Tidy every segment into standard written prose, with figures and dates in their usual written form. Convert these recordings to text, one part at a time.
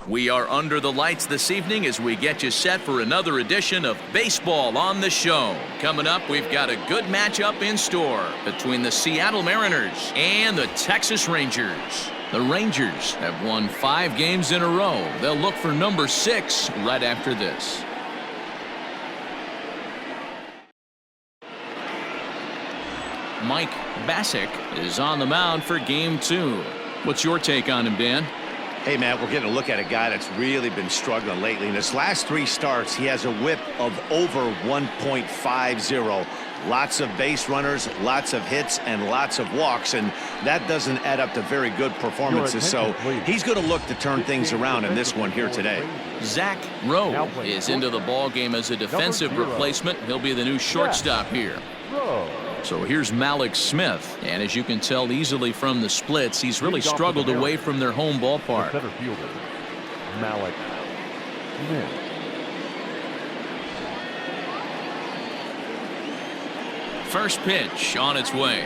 We are under the lights this evening as we get you set for another edition of Baseball on the Show. Coming up, we've got a good matchup in store between the Seattle Mariners and the Texas Rangers. The Rangers have won 5 games in a row. They'll look for number 6 right after this. Mike Bassick is on the mound for Game 2. What's your take on him, Dan? Hey, Matt, we're getting a look at a guy that's really been struggling lately. In his last 3 starts, he has a whip of over 1.50. Lots of base runners, lots of hits, and lots of walks, and that doesn't add up to very good performances. So he's going to look to turn things around in this one here today. Zach Rowe is into the ball game as a defensive replacement. He'll be the new shortstop here. So here's Malik Smith, and as you can tell easily from the splits, he's really struggled away from their home ballpark. Center fielder, Malik Smith. First pitch on its way.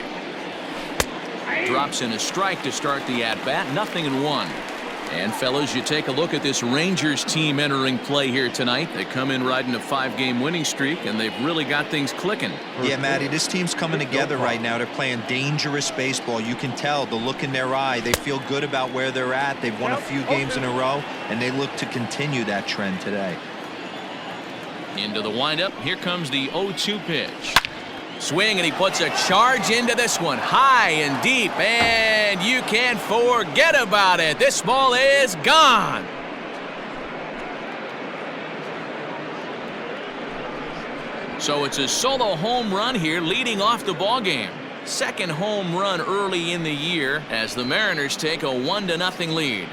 Drops in a strike to start the at-bat, 0-1. And fellas, you take a look at this Rangers team entering play here tonight. They come in riding a 5-game winning streak, and they've really got things clicking. Yeah, Matty, this team's coming together right now. They're playing dangerous baseball. You can tell the look in their eye. They feel good about where they're at. They've won a few games in a row, and they look to continue that trend today. Into the windup. Here comes the 0-2 pitch. Swing, and he puts a charge into this one, high and deep, and you can't forget about it. This ball is gone. So it's a solo home run here leading off the ball game. Second home run early in the year as the Mariners take a 1-0 lead.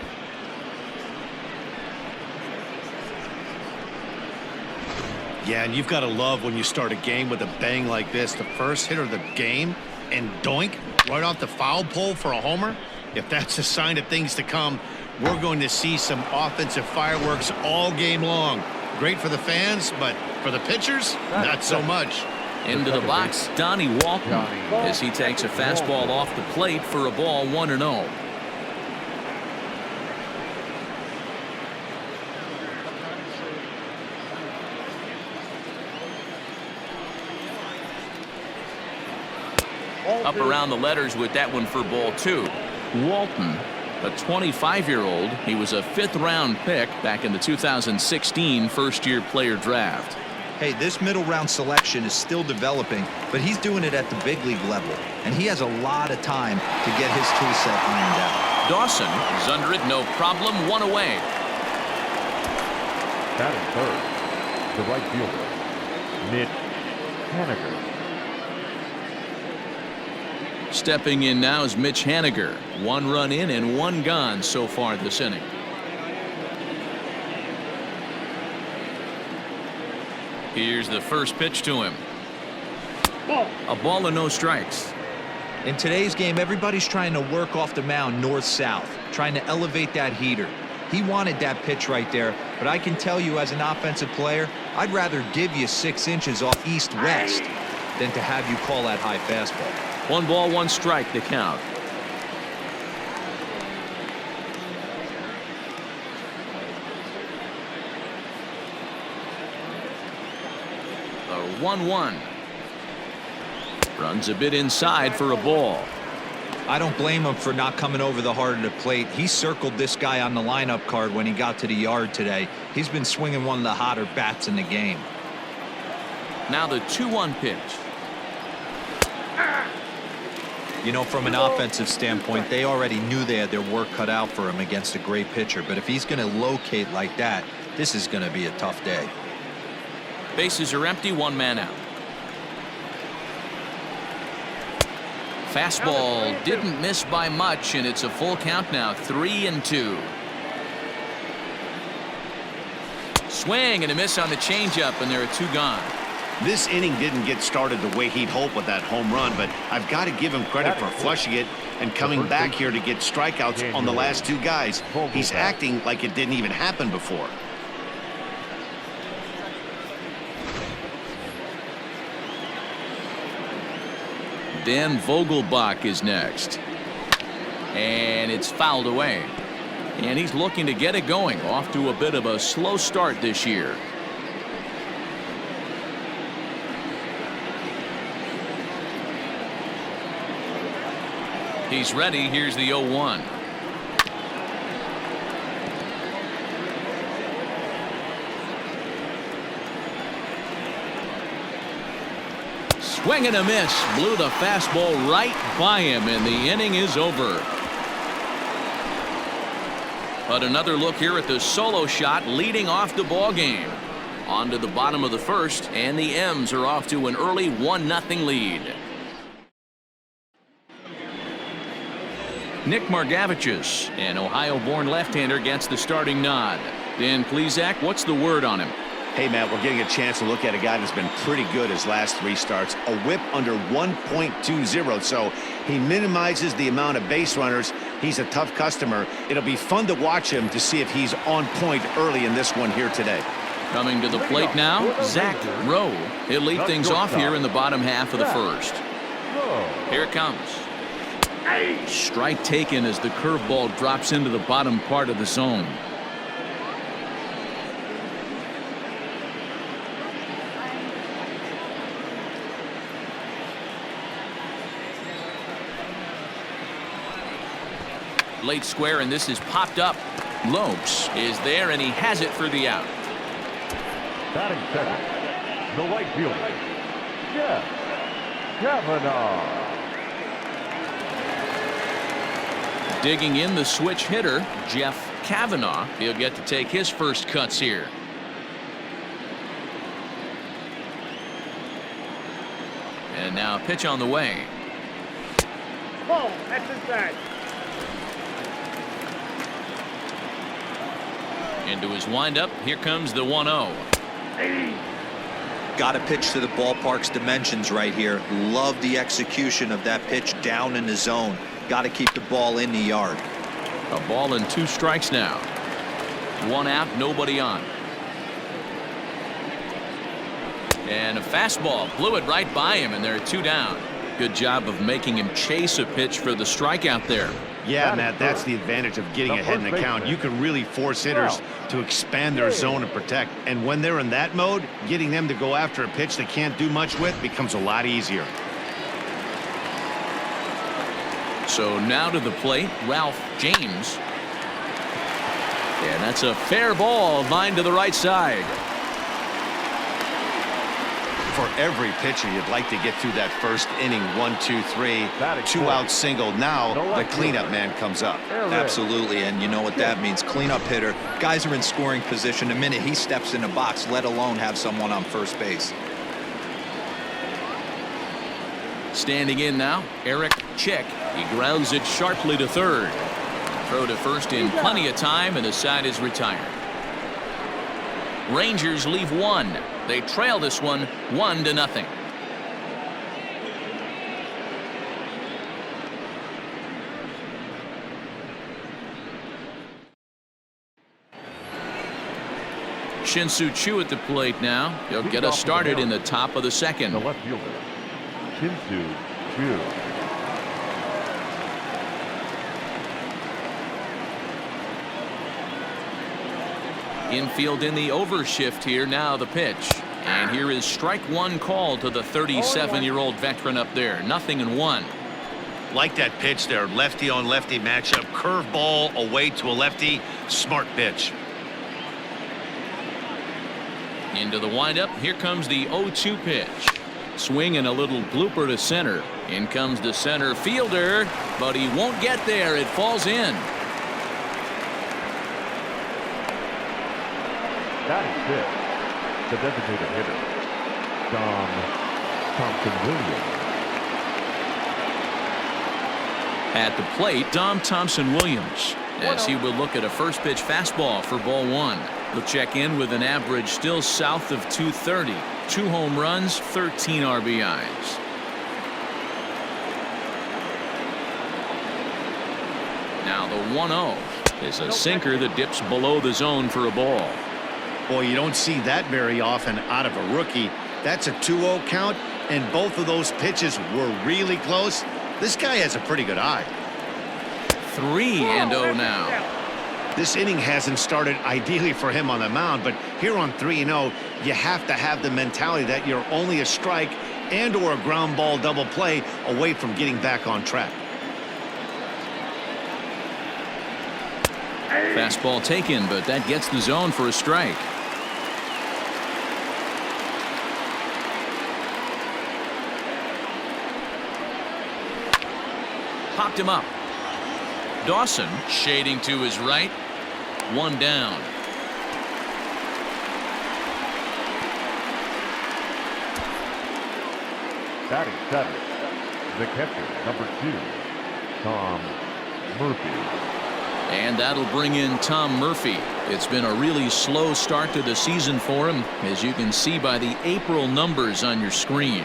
Yeah, and you've got to love when you start a game with a bang like this. The first hit of the game, and doink, right off the foul pole for a homer. If that's a sign of things to come, we're going to see some offensive fireworks all game long. Great for the fans, but for the pitchers, not so much. Into the box, Donnie Walton, as he takes a fastball off the plate for a ball, 1-0. Up around the letters with that one for ball 2. Walton, a 25-year-old. He was a 5th-round pick back in the 2016 first-year player draft. Hey, this middle-round selection is still developing, but he's doing it at the big league level, and he has a lot of time to get his tool set ironed out. Dawson is under it, no problem, 1 away. Batting third, the right fielder, Mitch Haniger. Stepping in now is Mitch Haniger. 1 run in and 1 gone so far this inning. Here's the first pitch to him. A ball and no strikes. In today's game, everybody's trying to work off the mound north-south, trying to elevate that heater. He wanted that pitch right there, but I can tell you as an offensive player, I'd rather give you 6 inches off east-west than to have you call that high fastball. 1 ball, 1 strike to count. The 1-1. Runs a bit inside for a ball. I don't blame him for not coming over the heart of the plate. He circled this guy on the lineup card when he got to the yard today. He's been swinging one of the hotter bats in the game. Now the 2-1 pitch. You know, from an offensive standpoint, they already knew they had their work cut out for him against a great pitcher. But if he's going to locate like that, this is going to be a tough day. Bases are empty, 1 man out. Fastball didn't miss by much, and it's a full count now, 3-2. Swing and a miss on the changeup, and there are 2 gone. This inning didn't get started the way he'd hoped with that home run, but I've got to give him credit for flushing it and coming back here to get strikeouts on the last 2 guys. He's acting like it didn't even happen before. Dan Vogelbach is next. And it's fouled away. And he's looking to get it going. Off to a bit of a slow start this year. He's ready. Here's the 0-1. Swing and a miss. Blew the fastball right by him, and the inning is over. But another look here at the solo shot leading off the ball game. On to the bottom of the first, and the M's are off to an early 1-0 lead. Nick Margevicius, an Ohio-born left-hander, gets the starting nod. Dan Plesac, what's the word on him? Hey, Matt, we're getting a chance to look at a guy that's been pretty good his last 3 starts. A whip under 1.20, so he minimizes the amount of base runners. He's a tough customer. It'll be fun to watch him to see if he's on point early in this one here today. Coming to the plate now, Zach Rowe. He'll lead things off here in the bottom half of the first. Here it comes. Strike taken as the curveball drops into the bottom part of the zone. Late square, and this is popped up. Lopes is there, and he has it for the out. Batting second, the right fielder, Jeff Kavanaugh. Digging in the switch hitter, Jeff Kavanaugh. He'll get to take his first cuts here. And now a pitch on the way. Whoa, that's inside. Into his windup. Here comes the 1-0. Got to pitch to the ballpark's dimensions right here. Love the execution of that pitch down in the zone. Got to keep the ball in the yard. A ball and 2 strikes now. 1 out, nobody on. And a fastball blew it right by him, and there are 2 down. Good job of making him chase a pitch for the strikeout there. Yeah, Matt, that's the advantage of getting ahead in the count. You can really force hitters to expand their zone and protect. And when they're in that mode, getting them to go after a pitch they can't do much with becomes a lot easier. So now to the plate, Ralph James. And that's a fair ball, lined to the right side. For every pitcher, you'd like to get through that first inning, 1, 2, 3, 2 out single. Now the cleanup man comes up. Absolutely, and you know what that means. Cleanup hitter. Guys are in scoring position the minute he steps in the box, let alone have someone on first base. Standing in now, Eric Chick. He grounds it sharply to third. Throw to first in plenty of time, and the side is retired. Rangers leave 1. They trail this one 1-0. Shin-Soo Choo at the plate now. He'll get us started in the top of the second. The left fielder, Shin-Soo Choo. Infield in the overshift here. Now the pitch. And here is strike 1 call to the 37-year-old veteran up there. 0-1. Like that pitch there, lefty on lefty matchup, curveball away to a lefty, smart pitch. Into the windup. Here comes the 0-2 pitch. Swing and a little blooper to center. In comes the center fielder, but he won't get there. It falls in. That is it. The designated hitter, Dom Thompson-Williams. At the plate, Dom Thompson-Williams, as he will look at a first pitch fastball for ball 1. He'll check in with an average still south of 230. 2 home runs, 13 RBIs. Now the 1-0 is a sinker that dips below the zone for a ball. Boy, you don't see that very often out of a rookie. That's a 2-0 count, and both of those pitches were really close. This guy has a pretty good eye. 3-0 now. This inning hasn't started ideally for him on the mound, but here on 3-0, you have to have the mentality that you're only a strike and or a ground ball double play away from getting back on track. Fastball taken, but that gets the zone for a strike. Popped him up. Dawson shading to his right. One down. Batting seventh, the catcher, number 2, Tom Murphy. And that'll bring in Tom Murphy. It's been a really slow start to the season for him, as you can see by the April numbers on your screen.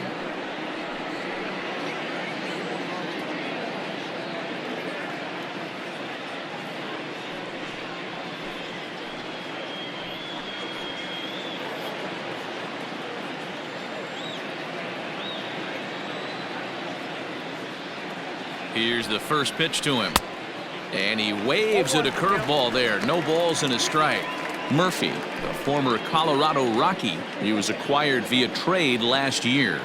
Here's the first pitch to him. And he waves at a curveball there. No balls and a strike. Murphy, the former Colorado Rocky. He was acquired via trade last year.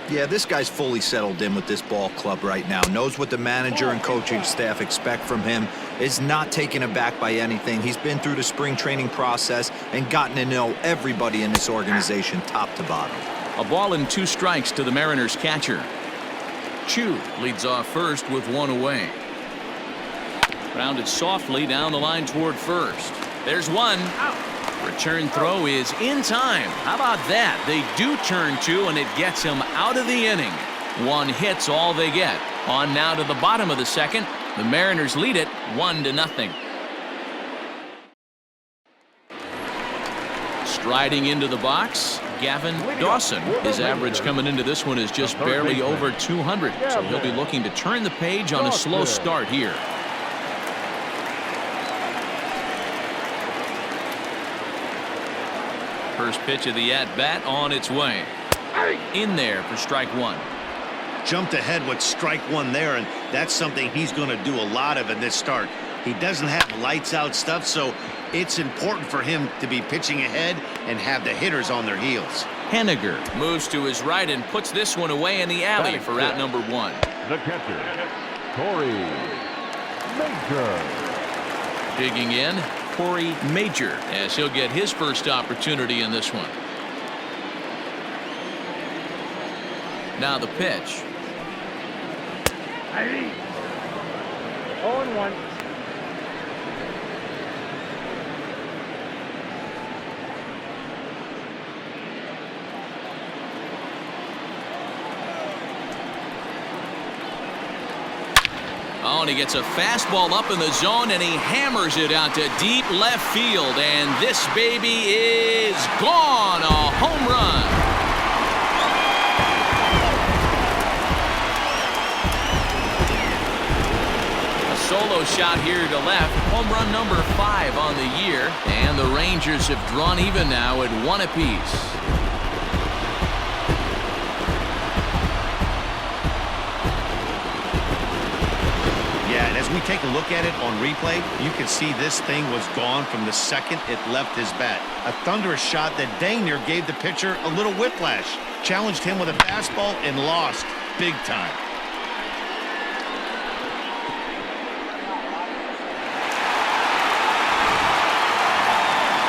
Yeah, this guy's fully settled in with this ball club right now. Knows what the manager and coaching staff expect from him. Is not taken aback by anything. He's been through the spring training process and gotten to know everybody in this organization top to bottom. A ball and 2 strikes to the Mariners catcher. Chu leads off first with 1 away. Grounded softly down the line toward first. There's 1. Return throw is in time. How about that? They do turn 2, and it gets him out of the inning. 1 hit's all they get. On now to the bottom of the second. The Mariners lead it 1-0. Striding into the box, Gavin Dawson. His average coming into this one is just barely over 200, so he'll be looking to turn the page on a slow start here. First pitch of the at-bat on its way. In there for strike 1. Jumped ahead with strike 1 there, and that's something he's going to do a lot of in this start. He doesn't have lights out stuff, so it's important for him to be pitching ahead and have the hitters on their heels. Henniger moves to his right and puts this one away in the alley for out number 1. The catcher, Corey Major. Digging in, Corey Major, as he'll get his first opportunity in this one. Now the pitch. 0-1. Oh, and he gets a fastball up in the zone, and he hammers it out to deep left field. And this baby is gone. A home run. A solo shot here to left. Home run number 5 on the year. And the Rangers have drawn even now at 1 apiece. And as we take a look at it on replay, you can see this thing was gone from the second it left his bat. A thunderous shot that dang near gave the pitcher a little whiplash. Challenged him with a fastball and lost big time.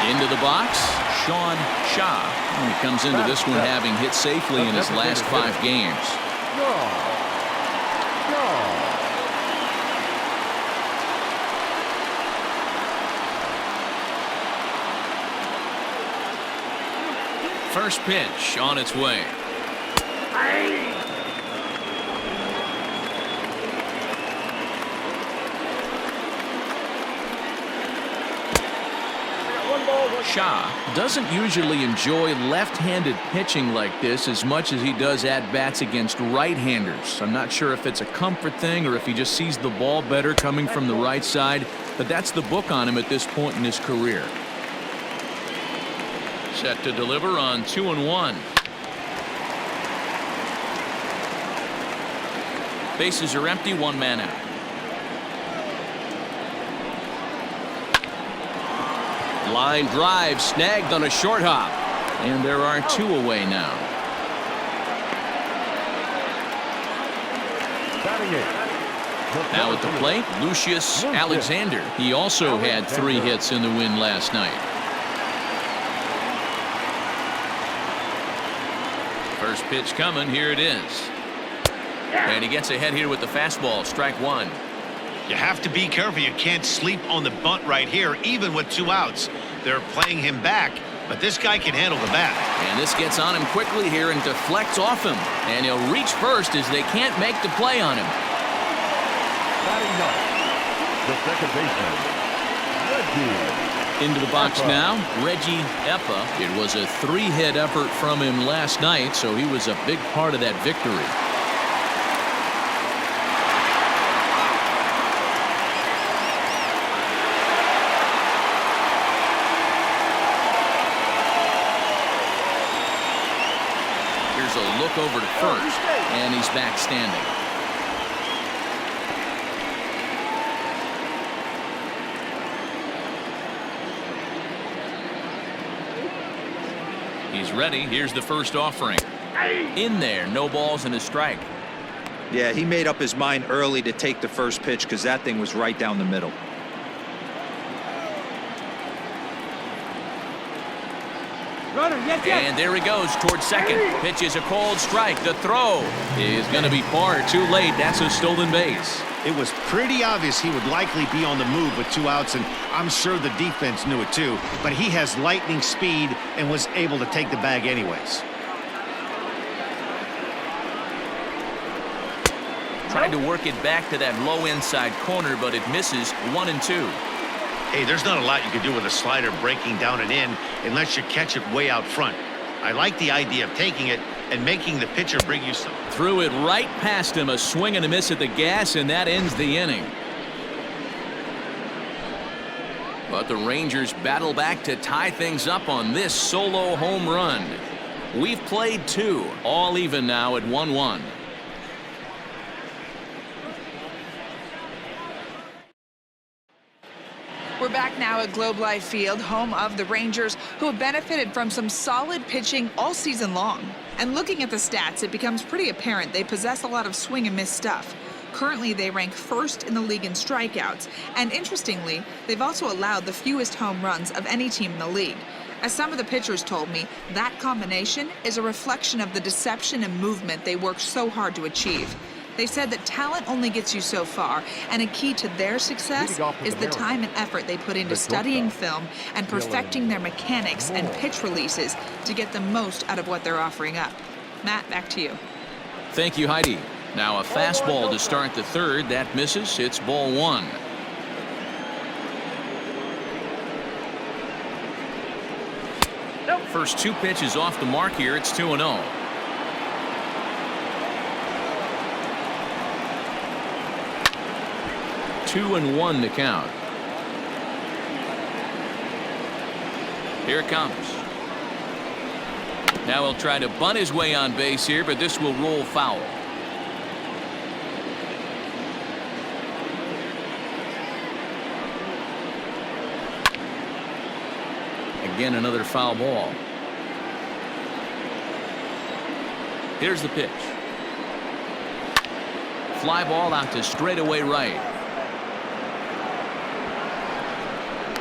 Into the box, Sean Shaw. He comes into this one having hit safely in his last 5 games. First pitch on its way. Shaw doesn't usually enjoy left-handed pitching like this as much as he does at-bats against right-handers. I'm not sure if it's a comfort thing or if he just sees the ball better coming from the right side, but that's the book on him at this point in his career. Set to deliver on 2-1. Bases are empty, 1 man out. Line drive snagged on a short hop. And there are 2 away now. Batting eighth. Now at the plate, Lucius Alexander. He also had 3 hits in the win last night. First pitch coming. Here it is. And he gets ahead here with the fastball. Strike 1. You have to be careful. You can't sleep on the bunt right here, even with 2 outs. They're playing him back, but this guy can handle the bat. And this gets on him quickly here and deflects off him. And he'll reach first as they can't make the play on him. Batting ninth. The second baseman, Reggie. Into the box now, Reggie Eppa. It was a 3-hit effort from him last night, so he was a big part of that victory. Here's a look over to first, and he's back standing. He's ready. Here's the first offering. In there, no balls and a strike. Yeah, he made up his mind early to take the first pitch because that thing was right down the middle. And there he goes towards second. Pitch is a cold strike. The throw is going to be far too late. That's a stolen base. It was pretty obvious he would likely be on the move with 2 outs, and I'm sure the defense knew it too. But he has lightning speed and was able to take the bag anyways. Tried to work it back to that low inside corner, but it misses. 1 and 2. Hey, there's not a lot you can do with a slider breaking down and in unless you catch it way out front. I like the idea of taking it and making the pitcher bring you some. Threw it right past him. A swing and a miss at the gas, and that ends the inning. But the Rangers battle back to tie things up on this solo home run. We've played 2, all even now at 1-1. We're back now at Globe Life Field, home of the Rangers, who have benefited from some solid pitching all season long. And looking at the stats, it becomes pretty apparent they possess a lot of swing and miss stuff. Currently, they rank first in the league in strikeouts, and interestingly, they've also allowed the fewest home runs of any team in the league. As some of the pitchers told me, that combination is a reflection of the deception and movement they worked so hard to achieve. They said that talent only gets you so far, and a key to their success is the time and effort they put into studying film and perfecting their mechanics and pitch releases to get the most out of what they're offering up. Matt, back to you. Thank you, Heidi. Now a fastball to start the third. That misses. It's ball 1. First 2 pitches off the mark here. It's 2-0. Two and 1 to count. Here it comes. Now he'll try to bunt his way on base here, but this will roll foul. Again, another foul ball. Here's the pitch. Fly ball out to straightaway right.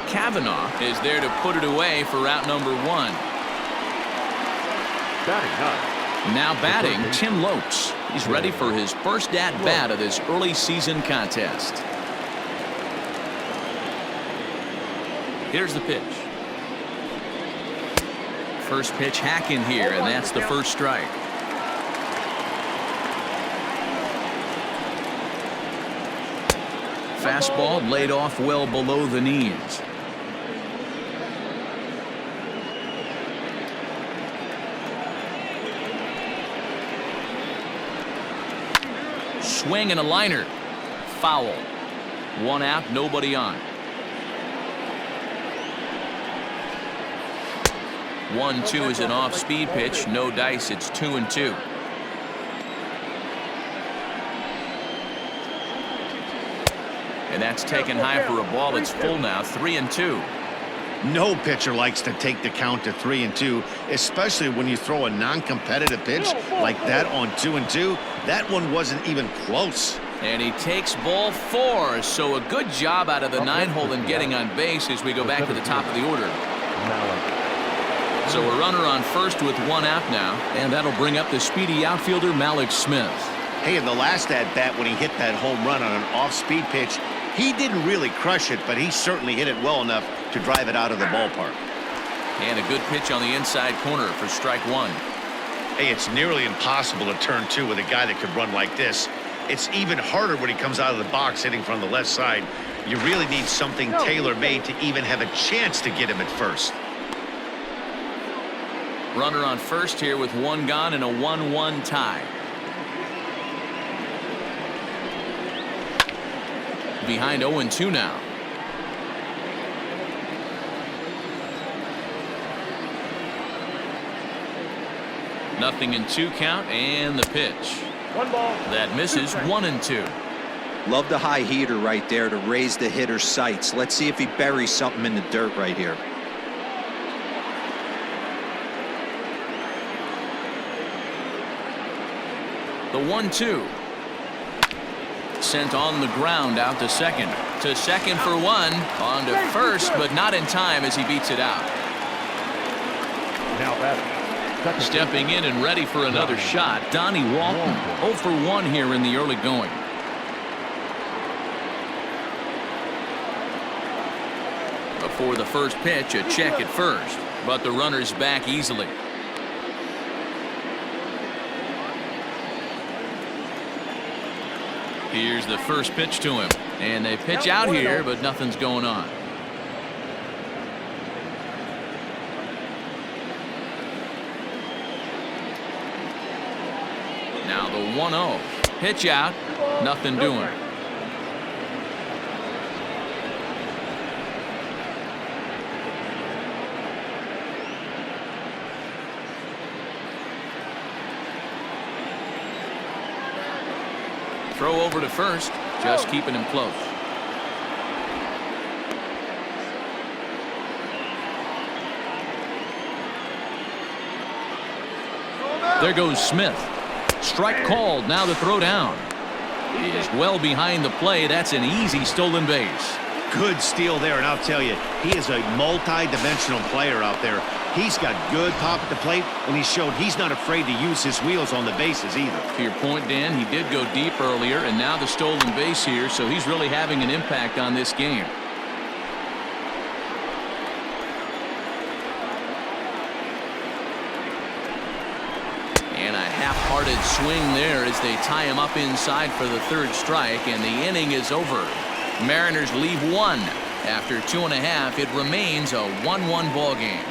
Kavanaugh is there to put it away for out number 1. Batting ninth. Now batting, Tim Lopes. He's ready for his first at-bat of this early season contest. Here's the pitch. First pitch hacking here, and that's the first strike. Fastball laid off well below the knees. Swing and a liner. Foul. 1 out, nobody on. 1-2 is an off-speed pitch. No dice. It's 2-2. And that's taken high for a ball. It's full now. 3-2. No pitcher likes to take the count to 3-2, especially when you throw a non-competitive pitch like that on 2-2. That one wasn't even close. And he takes ball 4, so a good job out of the 9-hole in getting on base as we go back to the top of the order. So a runner on first with 1 out now, and that'll bring up the speedy outfielder Malik Smith. Hey, in the last at-bat when he hit that home run on an off-speed pitch, he didn't really crush it, but he certainly hit it well enough to drive it out of the ballpark. And a good pitch on the inside corner for strike 1. Hey, it's nearly impossible to turn 2 with a guy that could run like this. It's even harder when he comes out of the box hitting from the left side. You really need something tailor-made to even have a chance to get him at first. Runner on first here with 1 gone and a 1-1 tie. Behind 0-2 now. Nothing in 2 count, and the pitch. 1 ball. That misses 1-2. Love the high heater right there to raise the hitter's sights. Let's see if he buries something in the dirt right here. The 1-2. Sent on the ground out to second. To second for 1. On to first, but not in time as he beats it out. Now batting. Stepping in and ready for another shot, Donnie Walton. 0 for 1 here in the early going. Before the first pitch, a check at first, but the runner's back easily. Here's the first pitch to him, and they pitch out here, but nothing's going on. Now the 1-0. Pitch out. Nothing doing. Throw over to first. Just keeping him close. There goes Smith. Strike called. Now the throw down. He is well behind the play. That's an easy stolen base. Good steal there, and I'll tell you, he is a multi-dimensional player out there. He's got good pop at the plate, and he showed he's not afraid to use his wheels on the bases either. To your point, Dan, he did go deep earlier, and now the stolen base here, so he's really having an impact on this game. And a half-hearted swing there as they tie him up inside for the 3rd strike, and the inning is over. Mariners leave 1. After 2.5, it remains a 1-1 ball game.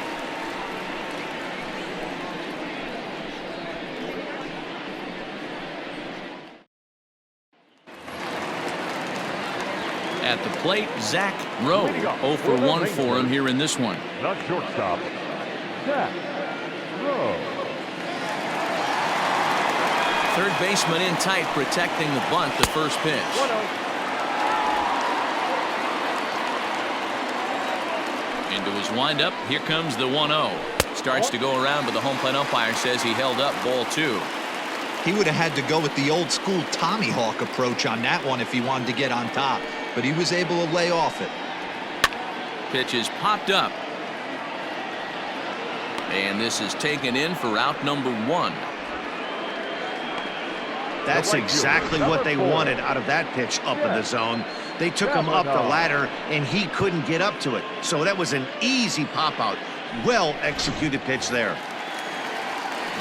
At the plate, Zach Rowe. 0 for 1 for him here in this one. Not shortstop. Zach Rowe. 3rd baseman in tight, protecting the bunt. The first pitch. 1-0. Into his windup. Here comes the 1-0. Starts to go around, but the home plate umpire says he held up ball 2. He would have had to go with the old school Tommy Hawk approach on that one if he wanted to get on top, but he was able to lay off it. Pitch is popped up. And this is taken in for out number 1. That's exactly what they wanted out of that pitch up in the zone. They took him up the ladder, and he couldn't get up to it. So that was an easy pop-out. Well-executed pitch there.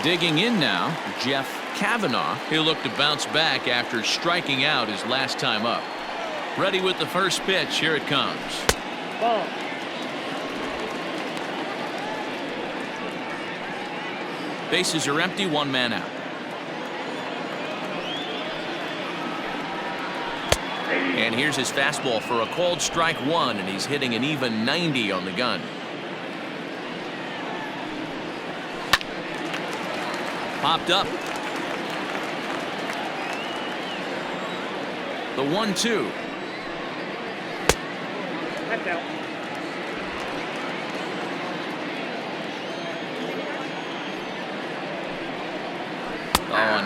Digging in now, Jeff Kavanaugh. He'll look to bounce back after striking out his last time up. Ready with the first pitch. Here it comes. Ball. Bases are empty. 1 man out. And here's his fastball for a called strike 1, and he's hitting an even 90 on the gun. Popped up. The 1-2. That's out.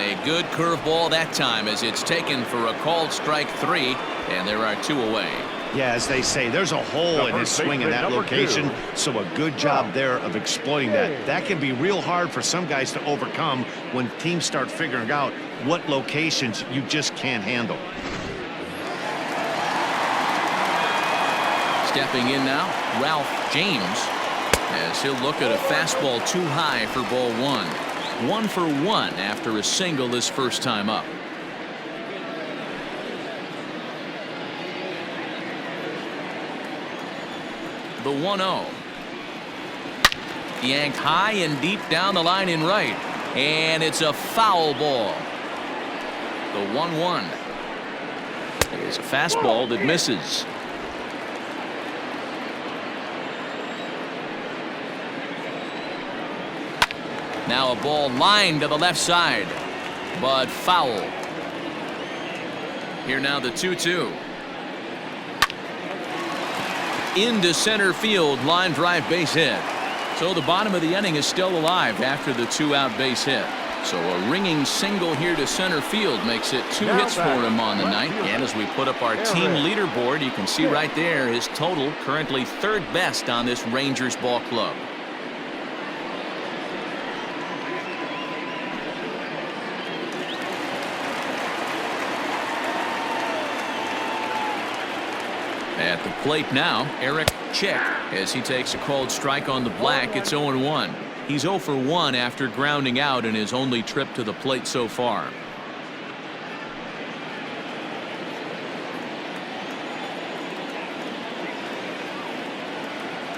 A good curveball that time as it's taken for a called strike 3, and there are 2 away. Yeah, as they say, there's a hole in his swing in that location, so a good job there of exploiting that. That can be real hard for some guys to overcome when teams start figuring out what locations you just can't handle. Stepping in now, Ralph James, as he'll look at a fastball too high for ball 1. 1 for 1 after a single his first time up. The 1-0. Yanked high and deep down the line in right. And it's a foul ball. The 1-1. It's a fastball that misses. Now a ball lined to the left side, but foul. Here now the 2-2. Into center field, line drive base hit. So the bottom of the inning is still alive after the 2-out base hit. So a ringing single here to center field makes it 2 hits for him on the night. And as we put up our team leaderboard, you can see right there his total currently 3rd best on this Rangers ball club. At the plate now, Eric Chick, as he takes a called strike on the black. It's 0-1. He's 0 for 1 after grounding out in his only trip to the plate so far.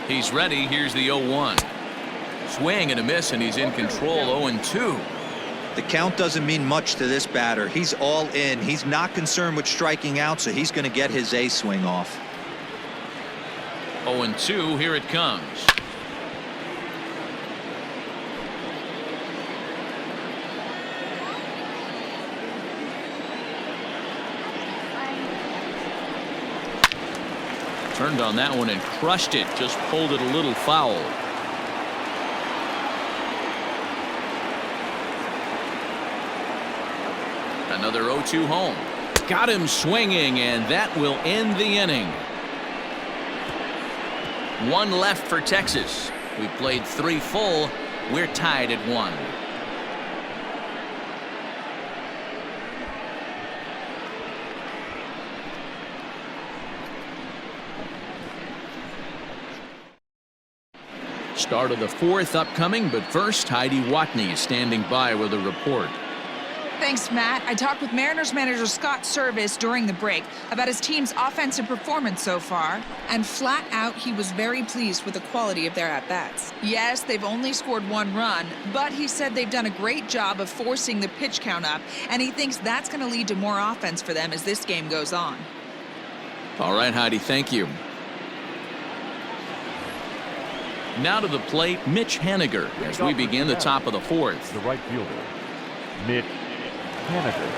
He's ready. Here's the 0-1. Swing and a miss, and he's in control. 0-2. The count doesn't mean much to this batter. He's all in. He's not concerned with striking out, so he's going to get his A swing off. 0-2. Here it comes. Turned on that one and crushed it. Just pulled it a little foul. Another 0-2 home. Got him swinging, and that will end the inning. 1 left for Texas. We played 3 full. We're tied at 1. Start of the 4th upcoming, but first, Heidi Watney is standing by with a report. Thanks, Matt. I talked with Mariners manager Scott Service during the break about his team's offensive performance so far, and flat out, he was very pleased with the quality of their at-bats. Yes, they've only scored 1 run, but he said they've done a great job of forcing the pitch count up, and he thinks that's going to lead to more offense for them as this game goes on. All right, Heidi, thank you. Now to the plate, Mitch Haniger, as we begin the top of the 4th. The right fielder, Mitch Haniger.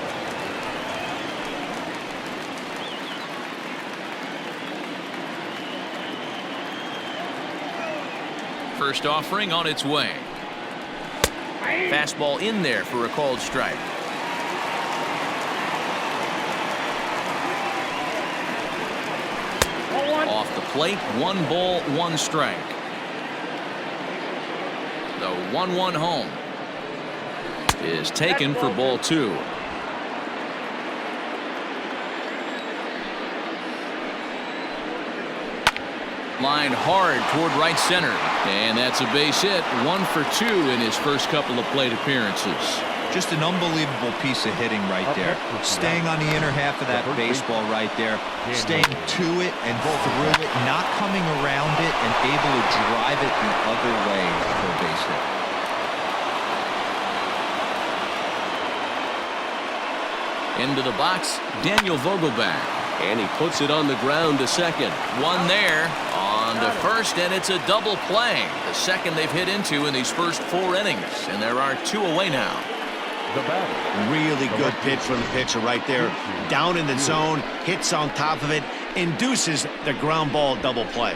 First offering on its way. Fastball in there for a called strike. Off the plate, 1 ball, 1 strike. The 1-1 home is taken for ball 2. Line hard toward right center, and that's a base hit. 1 for 2 in his first couple of plate appearances. Just an unbelievable piece of hitting right there. Staying on the inner half of that baseball right there. Staying to it and through it, not coming around it, and able to drive it the other way for a base hit. Into the box, Daniel Vogelback. And he puts it on the ground to second. 1 there on to first, and it's a double play. The second they've hit into in these first 4 innings, and there are 2 away now. The batter. Really good pitch from the pitcher right there. Down in the zone, hits on top of it, induces the ground ball double play.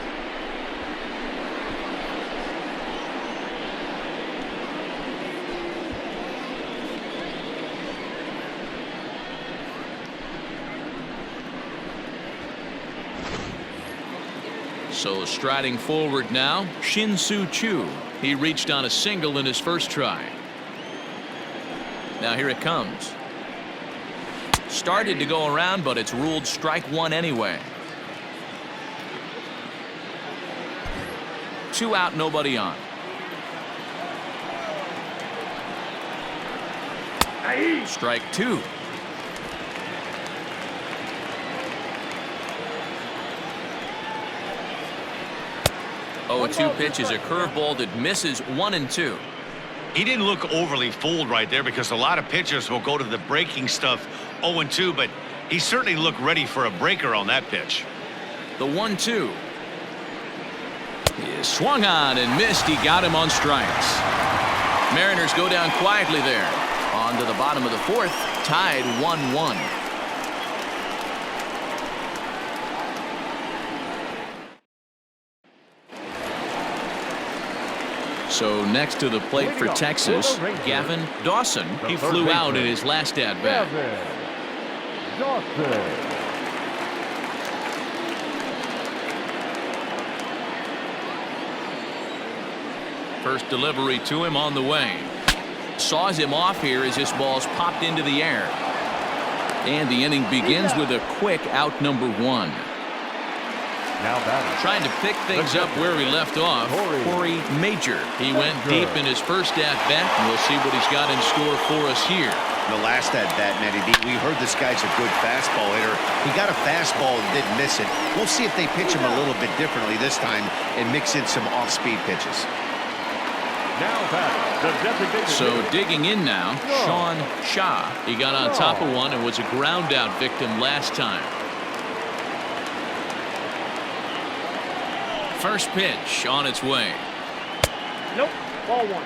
So striding forward now, Shin-Soo Choo. He reached on a single in his first try. Now here it comes. Started to go around, but it's ruled strike one anyway. 2 out, nobody on. Strike 2. Oh, a 2 pitch is a curveball that misses 1 and 2. He didn't look overly fooled right there because a lot of pitchers will go to the breaking stuff 0-2, but he certainly looked ready for a breaker on that pitch. The 1-2. He swung on and missed. He got him on strikes. Mariners go down quietly there. On to the bottom of the 4th, tied 1-1. So next to the plate for Texas, Gavin Dawson. He flew out in his last at-bat. First delivery to him on the way. Saws him off here as this ball's popped into the air. And the inning begins with a quick out number 1. Now batting. Trying to pick things up where he left off, Corey Major. He went deep in his first at-bat, and we'll see what he's got in store for us here. The last at-bat, Matty D, we heard this guy's a good fastball hitter. He got a fastball and didn't miss it. We'll see if they pitch him a little bit differently this time and mix in some off-speed pitches. Now batting, the designated So hitter. digging in now, Sean Shaw. He got on top of one and was a ground-out victim last time. First pitch on its way. Nope. Ball 1.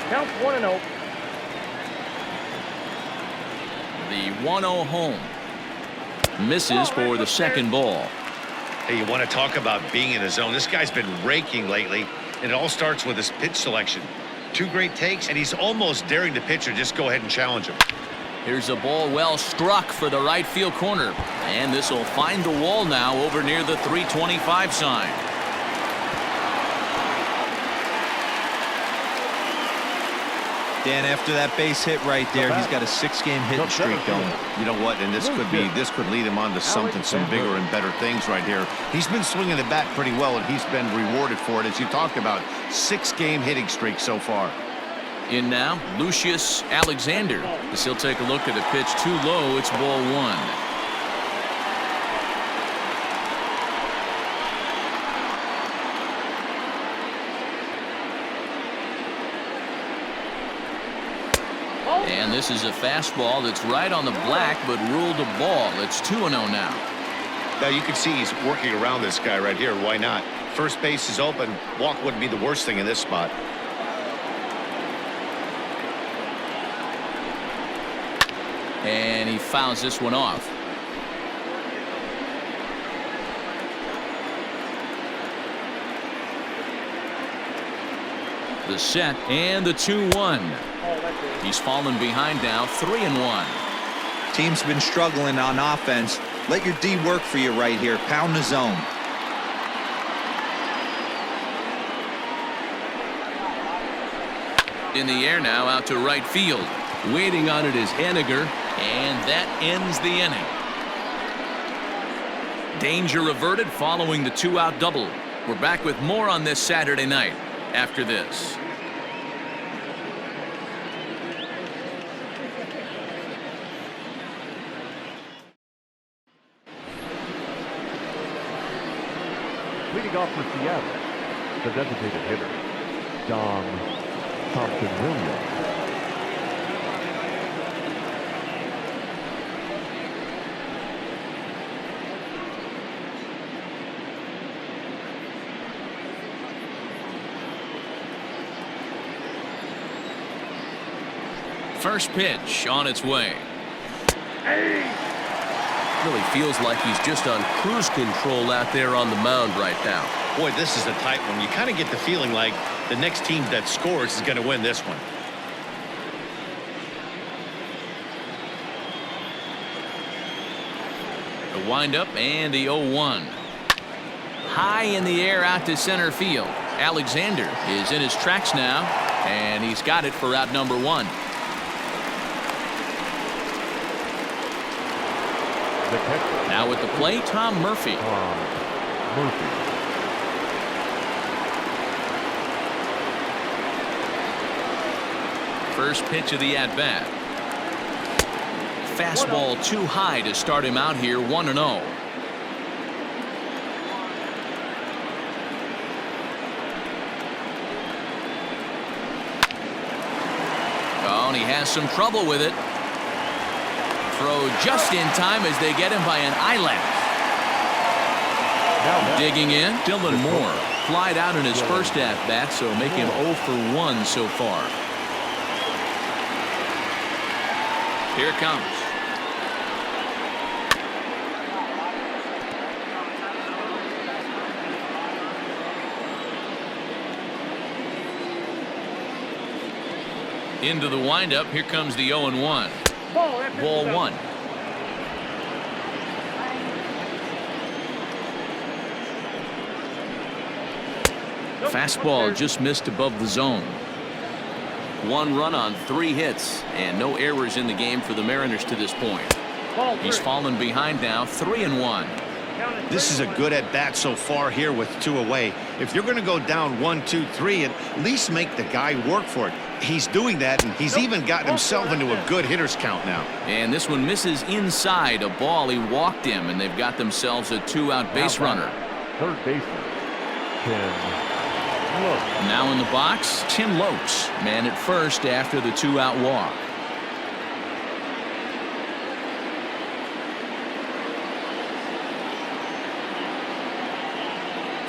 Count 1-0. The 1-0 home. Misses for the second ball. Hey, you want to talk about being in the zone? This guy's been raking lately, and it all starts with his pitch selection. 2 great takes, and he's almost daring the pitcher just go ahead and challenge him. Here's a ball well struck for the right field corner. And this will find the wall now over near the 325 sign. Dan, after that base hit right there, he's got a 6-game hitting streak going. You know what? And this could lead him on to something, some bigger and better things right here. He's been swinging the bat pretty well, and he's been rewarded for it, as you talked about. 6-game hitting streak so far. In now, Lucius Alexander. As he'll take a look at a pitch too low. It's ball 1. And this is a fastball that's right on the black, but ruled a ball. It's 2-0 now. Now you can see he's working around this guy right here. Why not? First base is open. Walk wouldn't be the worst thing in this spot. And he fouls this one off. The set and the 2-1. He's fallen behind now, 3-1. Team's been struggling on offense. Let your D work for you right here. Pound the zone. In the air now, out to right field. Waiting on it is Henniger, and that ends the inning. Danger averted following the 2-out double. We're back with more on this Saturday night after this. Leading off for Seattle, the designated hitter, Dom Thompson-Williams. First pitch on its way. Really feels like he's just on cruise control out there on the mound right now. Boy, this is a tight one. You kind of get the feeling like the next team that scores is going to win this one. The windup and the 0-1. High in the air out to center field. Alexander is in his tracks now, and he's got it for out number 1. The catcher, Now at the plate, Tom Murphy. Tom Murphy. First pitch of the at-bat. Fastball too high to start him out here, 1-0. Oh, and he has some trouble with it. Throw just in time as they get him by an eyelash. Digging in, Dylan Moore. Flied out in his first at-bat, so make him 0 for 1 so far. Here it comes. Into the windup. Here comes the 0-1. Ball 1. Fastball just missed above the zone. 1 run on 3 hits and no errors in the game for the Mariners to this point. He's fallen behind now, 3-1. This is a good at-bat so far here with 2 away. If you're going to go down 1, 2, 3, at least make the guy work for it. He's doing that, and he's even gotten himself into a good hitter's count now. And this one misses inside a ball. He walked him, and they've got themselves a 2-out base runner. Third baseman, Tim Lopes. Now in the box, Tim Lopes, man at first after the 2-out walk.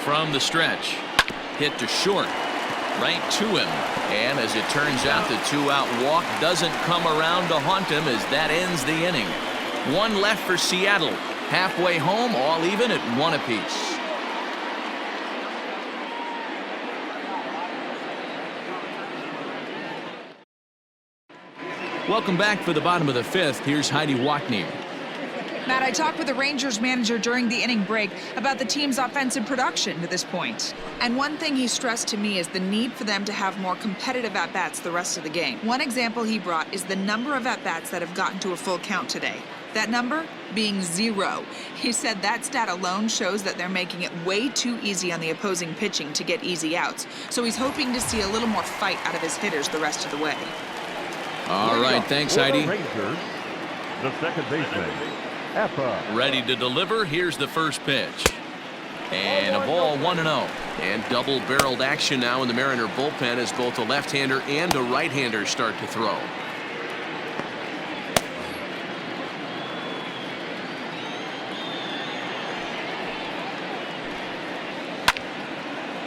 From the stretch, hit to short, right to him. And as it turns out, the 2-out walk doesn't come around to haunt him as that ends the inning. 1 left for Seattle. Halfway home, all even at 1 apiece. Welcome back for the bottom of the 5th. Here's Heidi Wackney. Matt, I talked with the Rangers manager during the inning break about the team's offensive production to this point. And one thing he stressed to me is the need for them to have more competitive at-bats the rest of the game. One example he brought is the number of at-bats that have gotten to a full count today. That number being 0. He said that stat alone shows that they're making it way too easy on the opposing pitching to get easy outs. So he's hoping to see a little more fight out of his hitters the rest of the way. All right, thanks, Heidi. Rangers, the second baseman, Effa. Ready to deliver. Here's the first pitch. And a ball, 1-0. And double-barreled action now in the Mariner bullpen as both a left-hander and a right-hander start to throw.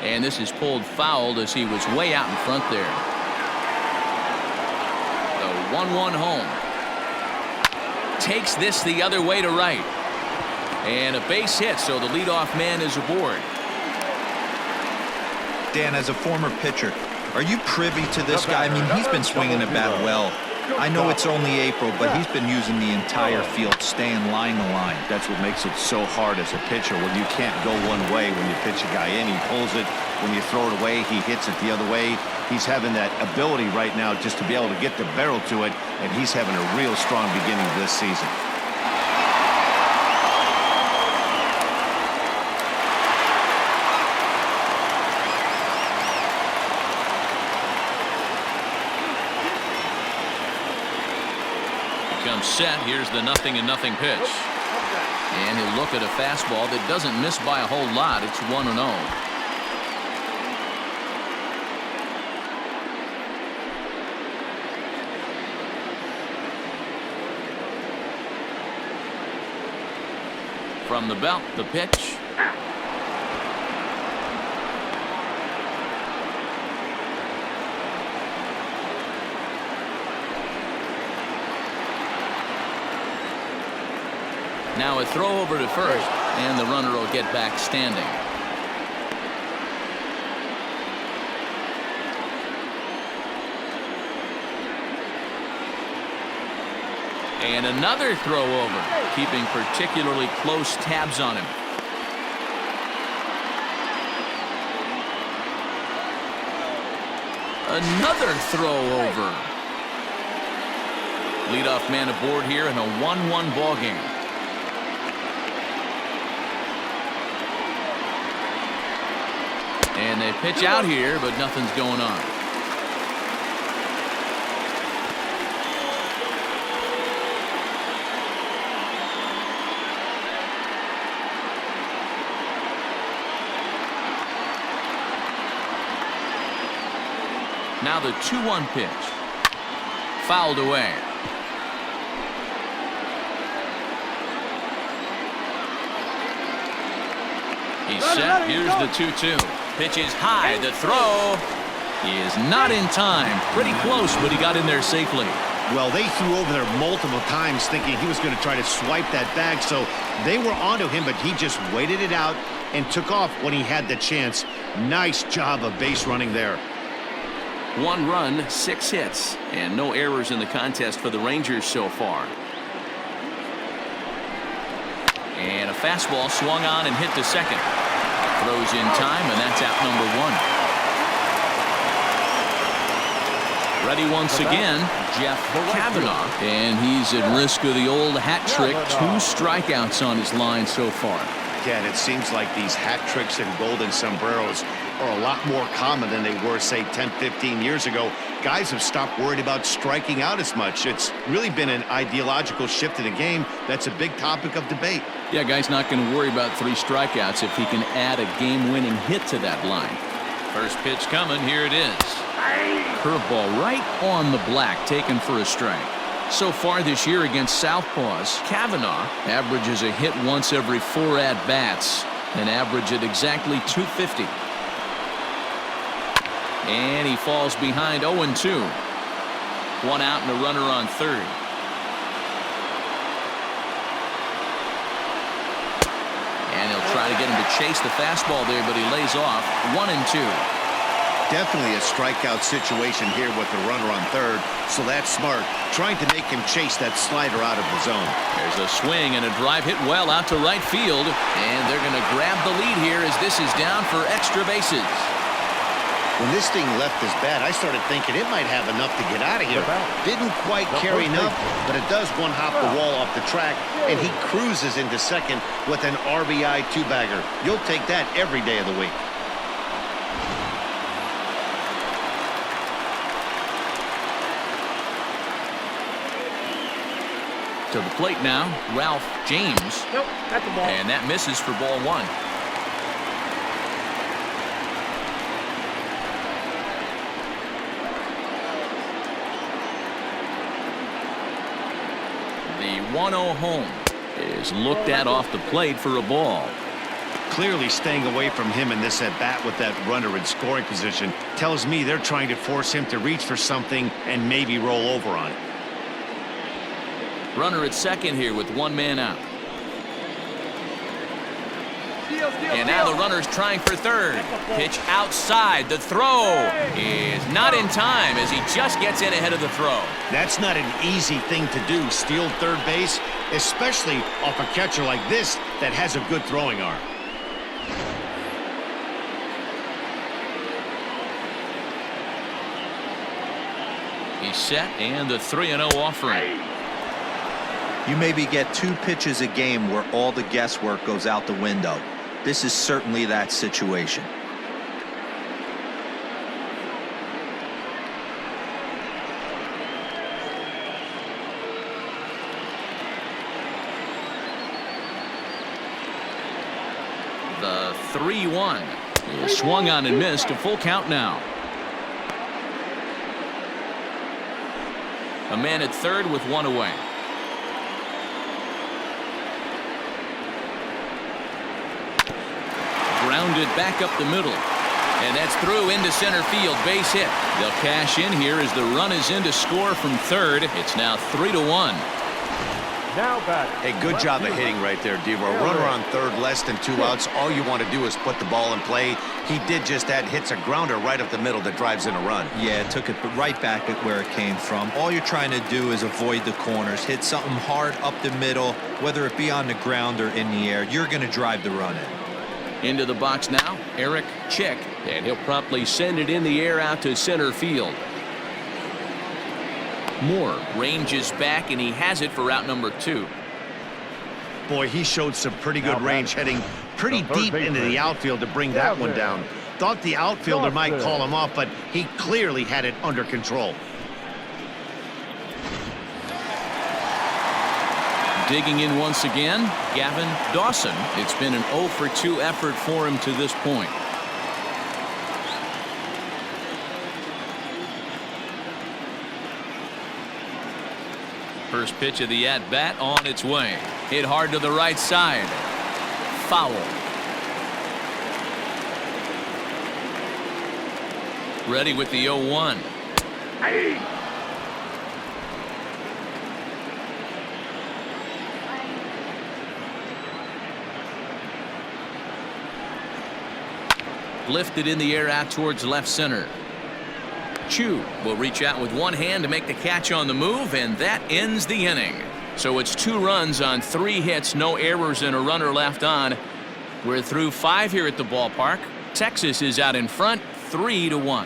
And this is pulled foul as he was way out in front there. The 1-1 home. Takes this the other way to right. And a base hit, so the leadoff man is aboard. Dan, as a former pitcher, are you privy to this guy? I mean, he's been swinging the bat well. I know it's only April, but he's been using the entire field, staying line to line. That's what makes it so hard as a pitcher when you can't go one way when you pitch a guy in. He pulls it. When you throw it away, he hits it the other way. He's having that ability right now just to be able to get the barrel to it, and he's having a real strong beginning of this season. Comes set. Here's the 0-0 pitch. And he'll look at a fastball that doesn't miss by a whole lot. It's 1-0. From the belt, the pitch. Now a throw over to first, and the runner will get back standing. And another throw over, keeping particularly close tabs on him. Another throw over. Leadoff man aboard here in a 1-1 ball game. And they pitch out here, but nothing's going on. Now the 2-1 pitch. Fouled away. He's set. Here's the 2-2. Pitch is high. The throw is not in time. Pretty close, but he got in there safely. Well, they threw over there multiple times thinking he was going to try to swipe that bag, so they were onto him, but he just waited it out and took off when he had the chance. Nice job of base running there. 1 run, 6 hits, and no errors in the contest for the Rangers so far. And a fastball swung on and hit to second. Throws in time, and that's out number 1. Ready once again, Jeff Kavanaugh. And he's at risk of the old hat trick. 2 strikeouts on his line so far. Again, it seems like these hat tricks and golden sombreros are a lot more common than they were, say, 10, 15 years ago. Guys have stopped worried about striking out as much. It's really been an ideological shift in the game. That's a big topic of debate. Yeah, guy's not going to worry about 3 strikeouts if he can add a game-winning hit to that line. First pitch coming. Here it is. Curveball right on the black, taken for a strike. So far this year against Southpaws, Kavanaugh averages a hit once every 4 at-bats, an average at exactly 250. And he falls behind 0-2. 1 out and a runner on third. And he'll try to get him to chase the fastball there, but he lays off. 1-2. Definitely a strikeout situation here with the runner on third, so that's smart. Trying to make him chase that slider out of the zone. There's a swing and a drive hit well out to right field, and they're going to grab the lead here as this is down for extra bases. When this thing left his bat, I started thinking it might have enough to get out of here. Didn't quite carry enough, but it does one hop the wall off the track, and he cruises into second with an RBI 2-bagger. You'll take that every day of the week. To the plate now, Ralph James. Nope, that's the ball. And that misses for ball 1. The 1-0 home is looked at off the plate for a ball. Clearly staying away from him in this at-bat with that runner in scoring position tells me they're trying to force him to reach for something and maybe roll over on it. Runner at second here with 1 man out. And now the runner's trying for third. Pitch outside. The throw is not in time as he just gets in ahead of the throw. That's not an easy thing to do, steal third base, especially off a catcher like this that has a good throwing arm. He's set, and the 3-0 offering. You maybe get 2 pitches a game where all the guesswork goes out the window. This is certainly that situation. The 3-1 is swung on and missed. A full count now. A man at third with 1 away. Grounded back up the middle. And that's through into center field. Base hit. They'll cash in here as the run is in to score from third. It's now 3-1. Now back. Hey, good job of hitting right there, Devo. Runner on third, less than 2 outs. All you want to do is put the ball in play. He did just that. Hits a grounder right up the middle that drives in a run. Yeah, took it right back at where it came from. All you're trying to do is avoid the corners. Hit something hard up the middle, whether it be on the ground or in the air. You're going to drive the run in. Into the box now, Eric Chick. And he'll promptly send it in the air out to center field. Moore ranges back, and he has it for out number 2. Boy, he showed some pretty good range, heading pretty deep into the outfield to bring that one down. Thought the outfielder might call him off, but he clearly had it under control. Digging in once again, Gavin Dawson. It's been an 0 for 2 effort for him to this point. First pitch of the at-bat on its way. Hit hard to the right side. Foul. Ready with the 0-1. Lifted in the air out towards left center. Chu will reach out with one hand to make the catch on the move, and that ends the inning. So it's 2 runs on 3 hits, no errors, and a runner left on. We're through 5 here at the ballpark. Texas is out in front, 3-1.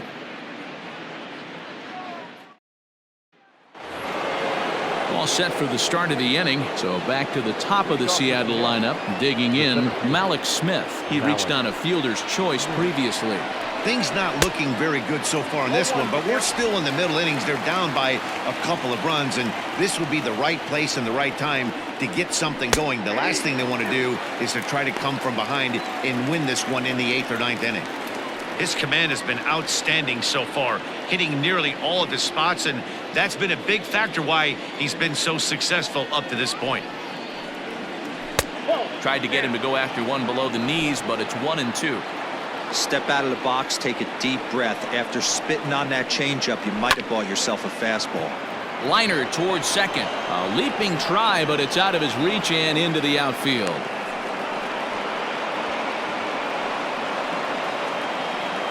All set for the start of the inning. So back to the top of the Seattle lineup. Digging in, Malik Smith. He reached on a fielder's choice previously. Things not looking very good so far in this one, but we're still in the middle innings. They're down by a couple of runs, and this would be the right place and the right time to get something going. The last thing they want to do is to try to come from behind and win this one in the 8th or 9th inning. His command has been outstanding so far, hitting nearly all of his spots, and that's been a big factor why he's been so successful up to this point. Tried to get him to go after one below the knees, but it's 1-2. Step out of the box, take a deep breath. After spitting on that changeup, you might have bought yourself a fastball. Liner towards second. A leaping try, but it's out of his reach and into the outfield.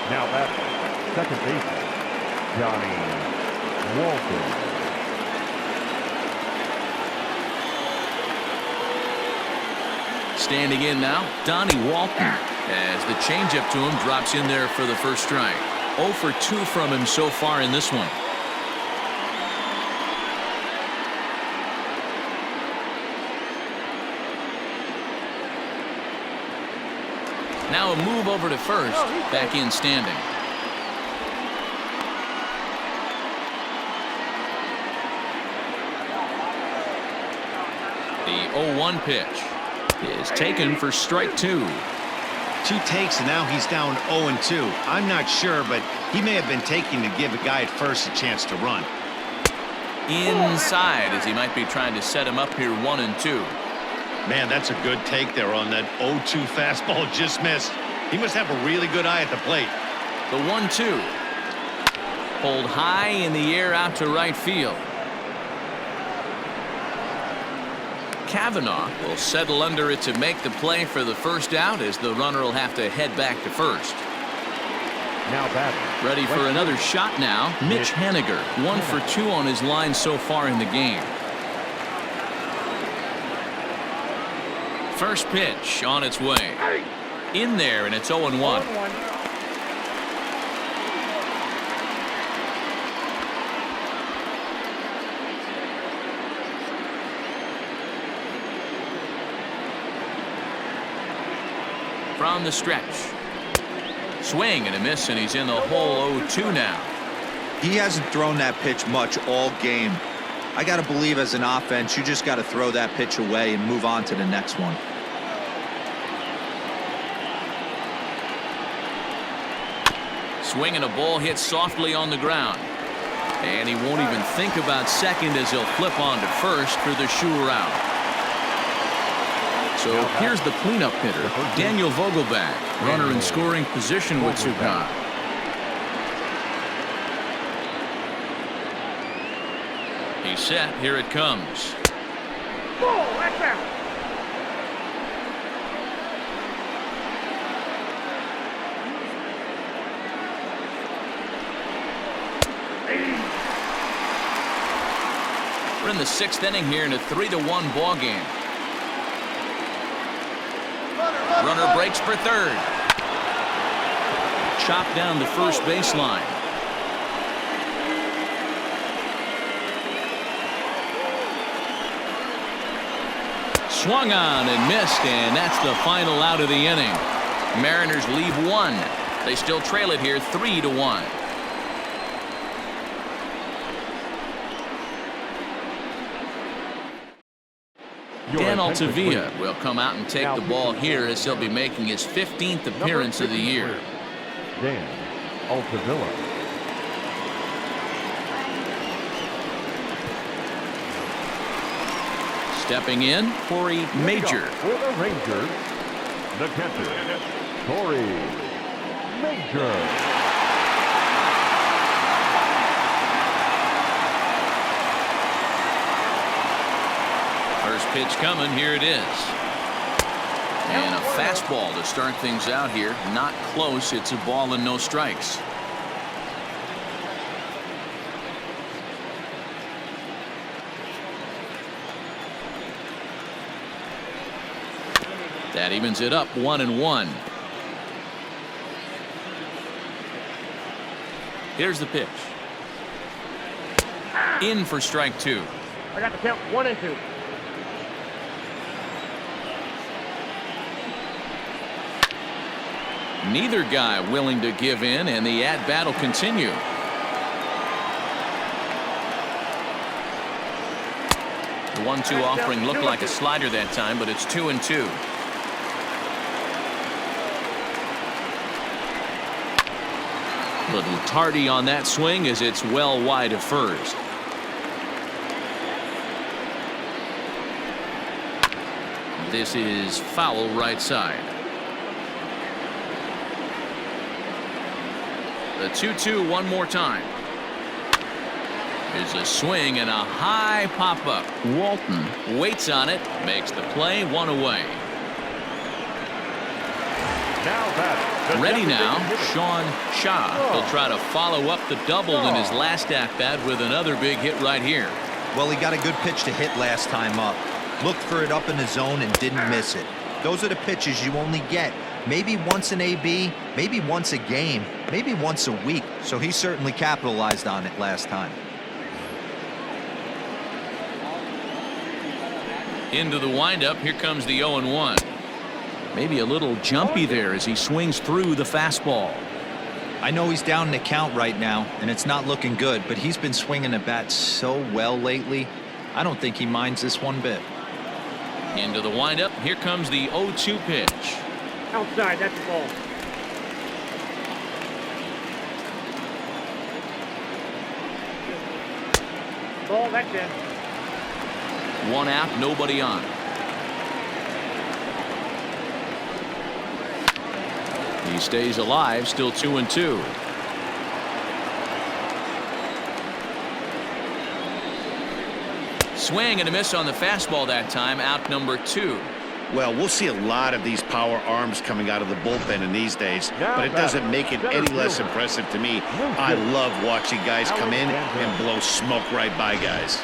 Now back, second baseman, Johnny Walker. Standing in now, Donnie Walton, as the changeup to him drops in there for the first strike. 0 for 2 from him so far in this one. Now a move over to first, back in standing. The 0-1 pitch is taken for strike 2. 2 takes, and now he's down 0-2. I'm not sure, but he may have been taking to give a guy at first a chance to run. Inside, as he might be trying to set him up here 1-2. Man, that's a good take there on that 0-2 fastball. Just missed. He must have a really good eye at the plate. The 1-2. Pulled high in the air out to right field. Kavanaugh will settle under it to make the play for the first out, as the runner will have to head back to first. Now batting. Ready for another shot now. Mitch Haniger, 1 for 2 on his line so far in the game. First pitch on its way. In there, and it's 0-1. From the stretch. Swing and a miss, and he's in the hole. 0-2 now. He hasn't thrown that pitch much all game. I got to believe as an offense, you just got to throw that pitch away and move on to the next one. Swing and a ball hit softly on the ground. And he won't even think about second as he'll flip on to first for the sure out. So here's the cleanup hitter, Daniel Vogelback, runner in scoring position with Sukan. He's set. Here it comes. We're in the 6th inning here in a 3-1 ball game. Runner breaks for third. chopped down the first baseline. Swung on and missed, and that's the final out of the inning. Mariners leave one. They still trail it here 3-1. Dan Altavilla will come out and take the ball here as he'll be making his 15th appearance of the year. Dan Altavilla. Stepping in, Corey Major. For the Rangers, the catcher, Corey Major. First pitch coming, here it is. And a fastball to start things out here. Not close, it's a ball and no strikes. That evens it up 1-1. Here's the pitch. In for strike 2. I got the count 1-2. Neither guy willing to give in, and the at-bat will continue. The 1-2 offering looked like a slider that time, but it's 2-2. Little tardy on that swing as it's well wide of first. This is foul right side. The 2-2 one more time. There's a swing and a high pop-up. Walton waits on it, makes the play, one away. Ready now, Sean Shaw. He'll try to follow up the double in his last at-bat with another big hit right here. Well, he got a good pitch to hit last time up. Looked for it up in the zone and didn't miss it. Those are the pitches you only get maybe once an AB, maybe once a game, maybe once a week. So he certainly capitalized on it last time. Into the windup, here comes the 0-1. Maybe a little jumpy there as he swings through the fastball. I know he's down in the count right now, and it's not looking good, but he's been swinging the bat so well lately. I don't think he minds this one bit. Into the windup, here comes the 0-2 pitch. Outside, that's the ball. Ball, that's it. One out, nobody on. He stays alive, still 2-2. Swing and a miss on the fastball that time, out number 2. Well, we'll see a lot of these power arms coming out of the bullpen in these days, but it doesn't make it any less impressive to me. I love watching guys come in and blow smoke right by guys.